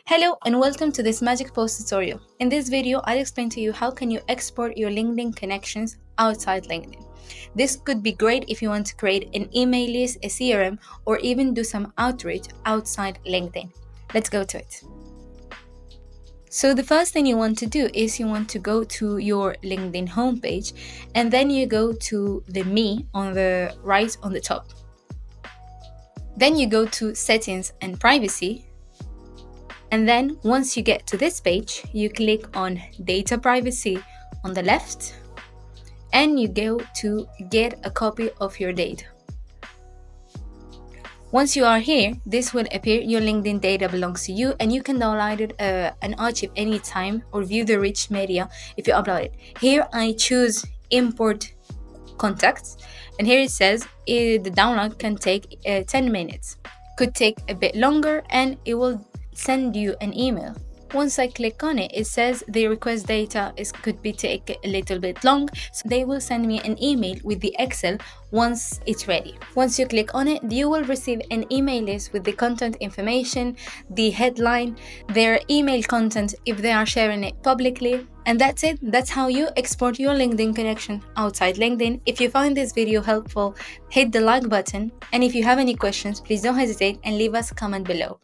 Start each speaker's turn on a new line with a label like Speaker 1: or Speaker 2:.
Speaker 1: Hello and welcome to this Magic Post tutorial. In this video, I'll explain to you how can you export your LinkedIn connections outside LinkedIn. This could be great if you want to create an email list, a CRM, or even do some outreach outside LinkedIn. Let's go to it. So the first thing you want to do is you want to go to your LinkedIn homepage and then you go to the Me on the right on the top. Then you go to Settings and Privacy. And then once you get to this page, you click on Data Privacy on the left and you go to Get a copy of your data. Once you are here, this will appear your LinkedIn data belongs to you and you can download it, an archive anytime or view the rich media if you upload it. Here I choose Import Contacts and here it says the download can take 10 minutes. Could take a bit longer and it will send you an email. Once I click on it, it says the request data could be take a little bit long, so they will send me an email with the Excel once it's ready. Once you click on it, you will receive an email list with the content information, the headline, their email content if they are sharing it publicly, and that's it. That's how you export your LinkedIn connection outside LinkedIn. If you find this video helpful, hit the like button, and if you have any questions, please don't hesitate and leave us a comment below.